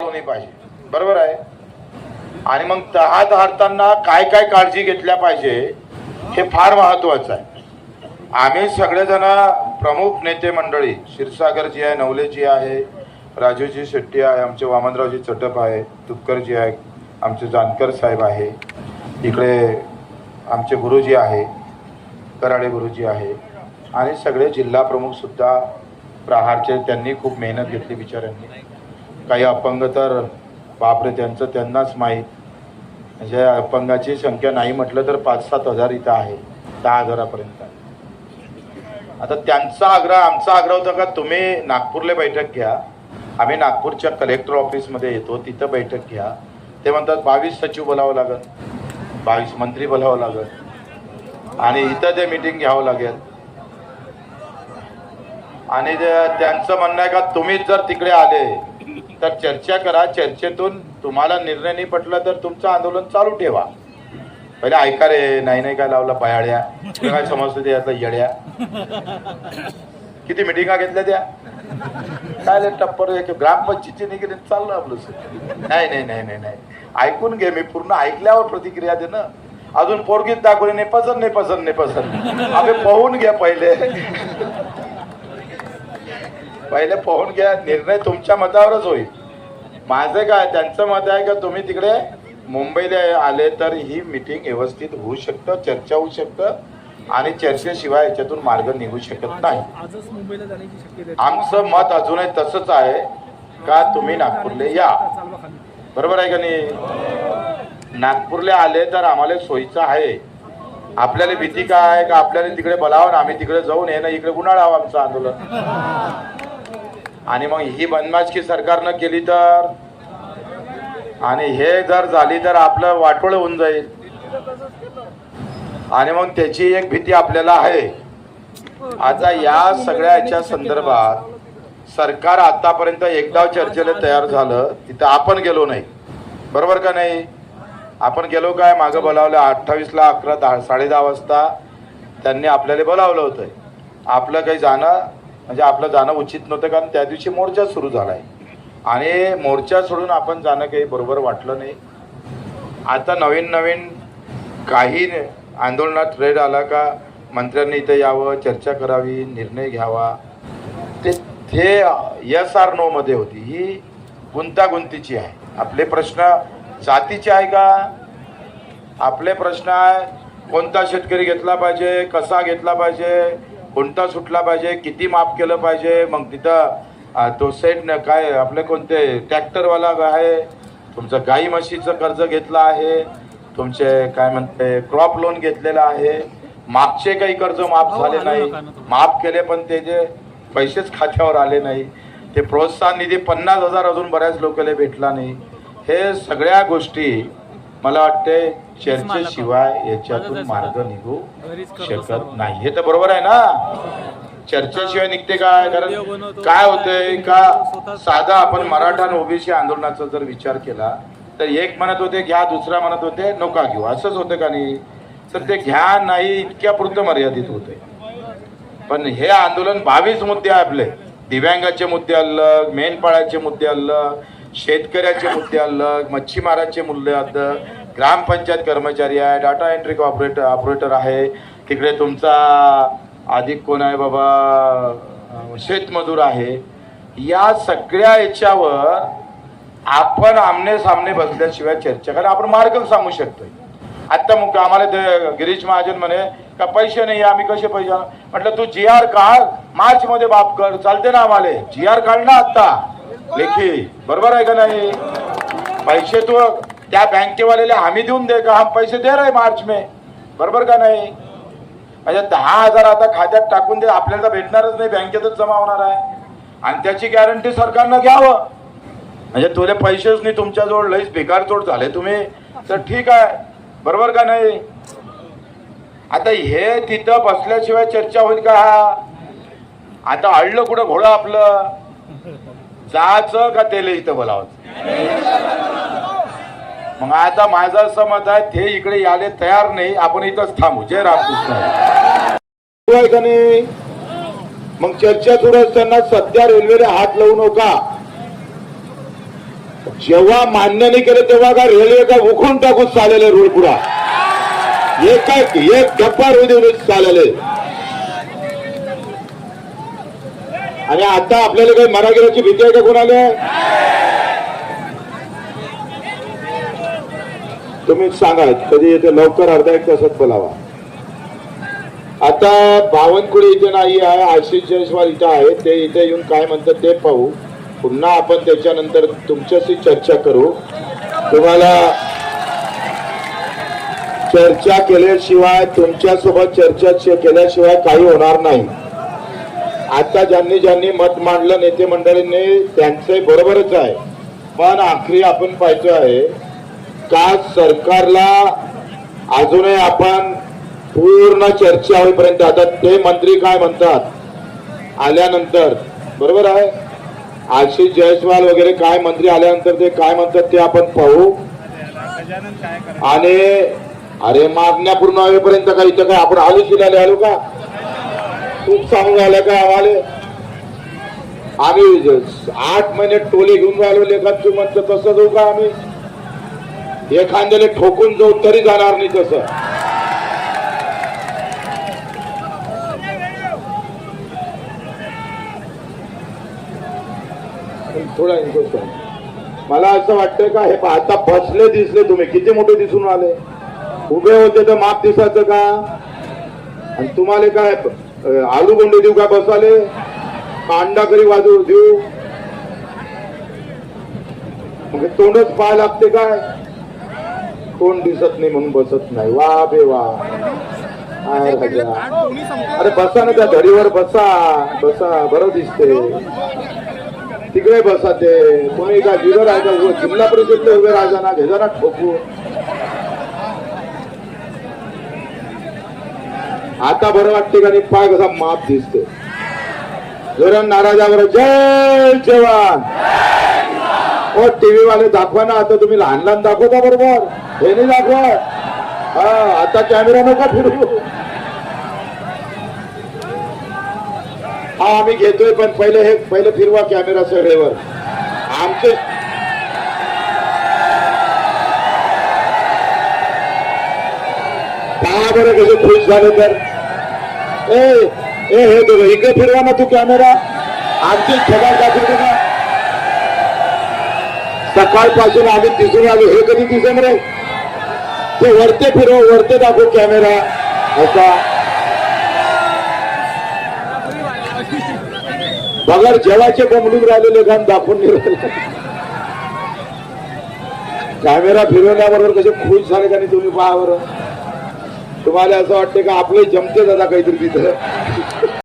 दोन्ही पाहिजे, बरोबर आहे. आणि मग तहात हारताना काय काय काळजी घेतल्या पाहिजे हे फार महत्वाचं आहे. आम्ही सगळेजण प्रमुख नेते मंडळी, क्षीरसागरजी आहे, नवलेजी आहे, राजूजी शेट्टी आहे, आमचे वामनरावजी चटप आहे, तुपकरजी आहे, आमचे जानकर साहेब आहे, इकडे आमचे गुरुजी आहे, कराडे गुरुजी आहे, आणि सगळे जिल्हा प्रमुखसुद्धा प्रहारचे. त्यांनी खूप मेहनत घेतली बिचाऱ्यांनी. काही अपंग तर बापरे त्यांनाच माहीत. म्हणजे अपंगाची संख्या नाही म्हटलं तर 5-7 हजार इथं आहे, 10 हजारापर्यंत. आता त्यांचा आग्रह, आमचा आग्रह होता का तुम्ही नागपूरला बैठक घ्या. आम्ही नागपूरच्या कलेक्टर ऑफिसमध्ये येतो, तिथं बैठक घ्या. ते म्हणतात 22 सचिव बोलावं लागेल, 22 मंत्री बोलावं लागेल, आणि इथं ते मीटिंग घ्यावं लागेल. आणि त्यांचं म्हणणं आहे का तुम्हीच जर तिकडे आले तर चर्चा करा, चर्चेतून तुम्हाला निर्णय नाही पटला तर तुमचं आंदोलन चालू ठेवा. पहिले ऐका रे, नाही काय लावला पायाड्या, काय समजतं ते आता येड्या. किती मिटिंगा घेतल्या त्या, काय टप्पर ग्रामपंचायतीची निघेल चाललं आपलं. नाही ऐकून घे, मी पूर्ण ऐकल्यावर प्रतिक्रिया दे ना. अजून पोरगीत दाखवली नाही, पसंत. अबे पाहून घ्या पहिले पाहून घ्या. निर्णय तुमच्या मतावरच होईल. माझं काय, त्यांचं मत आहे का तुम्ही तिकडे मुंबईला आले तर ही मीटिंग व्यवस्थित होऊ शकतं, चर्चा होऊ शकतं, आणि चर्चेशिवाय याच्यातून मार्ग निघू शकत नाही. आमचं मत अजूनही तसंच आहे का तुम्ही नागपूरला या, बरोबर आहे का नाही. नागपूरला आले तर आम्हाला सोयीचं आहे. आपल्याला भीती काय आहे का आपल्याला तिकडे बोलावं, आम्ही तिकडे जाऊन हे ना इकडे गुन्हाळावं आमचं आंदोलन. आणि मग ही बदमाशकी सरकारनं केली तर, आणि हे जर झाली तर आपलं वाटोळ होऊन जाईल. आणि मग त्याची एक भीती आपल्याला आहे. आता या सगळ्याच्या संदर्भात सरकार आतापर्यंत एकदा चर्चेला तयार झालं, तिथं आपण गेलो नाही, बरोबर का नाही. आपण गेलो काय, मागं बोलावलं 28ला 11:30 वाजता त्यांनी आपल्याला बोलावलं होतं. आपलं काही जाणं म्हणजे आपलं जाणं उचित नव्हतं, कारण त्या दिवशी मोर्चा सुरू झालाय आणि मोर्चा सोडून आपण जाणं काही बरोबर वाटलं नाही. आता नवीन काही आंदोलनात रेड आला का मंत्र्यांनी इथं यावं, चर्चा करावी, निर्णय घ्यावा. ते SR नो मध्ये होती. ही गुंतागुंतीची आहे. आपले प्रश्न जातीचे आहे का, आपले प्रश्न आहे कोणता शेतकरी घेतला पाहिजे, कसा घेतला पाहिजे, कोणता सुटला पाहिजे, किती माफ केलं पाहिजे. मग तिथं तो सेट काय आपले कोणते ट्रॅक्टरवाला आहे, तुमचं गाई म्हशीचं कर्ज घेतलं आहे, तुमचे काय म्हणते क्रॉप लोन घेतलेलं आहे, मागचे काही कर्ज माफ झाले नाही, माफ केले पण ते जे पैसेच खात्यावर आले नाही, ते प्रोत्साहन निधी 50,000 अजून बऱ्याच लोकांना भेटला नाही. हे सगळ्या गोष्टी मला वाटते चर्चेशिवाय याच्यातून मार्ग निघू शकत नाही. हे तर बरोबर आहे ना, चर्चेशिवाय निघते काय. कारण काय होतंय का, साधा आपण मराठा आणि ओबीसी आंदोलनाचा जर विचार केला तर एक म्हणत होते घ्या, दुसरा म्हणत होते नका घेऊ, असंच होतं का नाही. तर ते घ्या नाही इतक्या पुरतं मर्यादित होते. पण हे आंदोलन 22 मुद्दे आपले, दिव्यांगाचे मुद्दे अलग, मेंढपाळाचे मुद्दे अलग, शेतकऱ्याचे मुद्दे अलग, मच्छीमाराचे मुद्दे अलग, ग्रामपंचायत कर्मचारी आहे, डाटा एंट्री ऑपरेटर आहे, तिकडे तुमचा अधिक कोण आहे बाबा, शेतमजूर आहे. या सगळ्या याच्यावर आपण आमने सामने बसल्याशिवाय चर्चा करा, आपण मार्ग सांगू शकतोय. आता मग आम्हाला ते गिरीश महाजन म्हणे का पैसे नाही, आम्ही कसे पैसे. म्हटलं तू GR काढ, मार्च मध्ये बाप कर, चालते ना. आम्हाला GR काढ ना आता लेखी, बरोबर आहे का नाही. पैसे तू त्या बँकेवाल्याला हमी देऊन दे का, हम पैसे दे रहे मार्च में, बरोबर का नाही. म्हणजे 10,000 आता खात्यात टाकून दे, आपल्याला भेटणारच नाही, बँकेतच जमा होणार आहे. आणि त्याची गॅरंटी सरकारनं घ्यावं. म्हणजे तुले पैसेच नाही तुमच्याजवळ, लईच भिकारचोट झाले तुम्ही, तर ठीक आहे, बरोबर का नाही. आता हे तिथं बसल्याशिवाय चर्चा होईल का. आता अडलं कुठं घोडं आपलं, जायचं का तेले इथं बोलावं. मग आता माझं असं मत आहे ते इकडे यायला तयार नाही, आपण इथंच थांबू. जय रामकृष्ण का नाही. मग चर्चा सुरू असताना सध्या रेल्वेला हात लावू नका. जेव्हा मान्य नाही केलं तेव्हा का रेल्वे का उखळून टाकून चाललेले रोड पुरा एक डब्बा रोड चाललेले. आणि आता आपल्याला काही मराठीची भीती आहे का कोणाला? तुम्ही सांगा कधी येते लवकर अर्धा एक तासात बोलावा. आता बावनकुळे इथे नाही आहे, आशिष जयस्वाल इथे आहे, ते इथे येऊन काय म्हणतात ते पाहू. पुन्हा आपण त्याच्यानंतर तुमच्याशी चर्चा करू. तुम्हाला चर्चा केल्याशिवाय तुमच्यासोबत चर्चा केल्याशिवाय काही होणार नाही. आता ज्यांनी ज्यांनी मत मांडलं नेते मंडळींनी त्यांचे बरोबरच आहे, पण आखरी आपण पाहतो आहे का सरकारला अजूनही आपण पूर्ण चर्चा होईपर्यंत. आता ते मंत्री काय म्हणतात आल्यानंतर बरोबर आहे, आशिष जयस्वाल वगैरे काय मंत्री आल्यानंतर ते काय म्हणतात ते आपण पाहू. आणि अरे मागण्या पूर्ण होईपर्यंत काय इथं काय आपण आलो शिलाले आलो का? खूप सांगून आलं का आम्हाला? आम्ही 8 महिने टोले घेऊन राहिलो लेखात तू म्हणतो तसं जाऊ का? आम्ही एखाद्याला ठोकून जाऊ तरी जाणार नाही तसं. थोडा मला असं वाटतं का हे आता बसले दिसले तुम्ही किती मोठे दिसून आले. उभे होते तर माप दिसायचं का? आणि तुम्हाला काय आलू बोंडे देऊ का बसाले? अंडा करी वाजू देऊ? मग तोंडच पाय लागते काय? तोंड दिसत नाही म्हणून बसत नाही. वा बे वा. अरे बसा ना त्या धडीवर बसा बसा, बरं दिसते. तिकडे बसा. ते तुम्ही काय जिल्हा आहे का? जिल्हा परिषदला उभे राहा ना, घे ना ठोकू. आता बरं वाटते का? पाय कसा माप दिसते. जरा नाराजावर जय जवान. हो टीव्ही वाले दाखवा ना. आता तुम्ही लहान लहान दाखवता बरोबर, हे नाही दाखवा. हा आता कॅमेरा नका फिरू. हा आम्ही घेतोय पण पहिले फिरवा कॅमेरा सगळेवर. आमचे पहा बरं कसे खुश झाले तर. हे दोघं इकडे फिरवा ना तू कॅमेरा. आमचे छगाल दाखवतो ना. सकाळपासून आम्ही दिसून आलो, हे कधी दिसेल रे? ते वरते फिरव, वरते दाखव कॅमेरा असा. बगर जेवायचे कोंबडून राहिलेले घाण दाखवून नाही राहिले. कॅमेरा फिरवल्याबरोबर कसे खुश झाले का नाही तुम्ही? पहा बरं. तुम्हाला असं वाटतं का आपलं जमते दादा काहीतरी तिथं?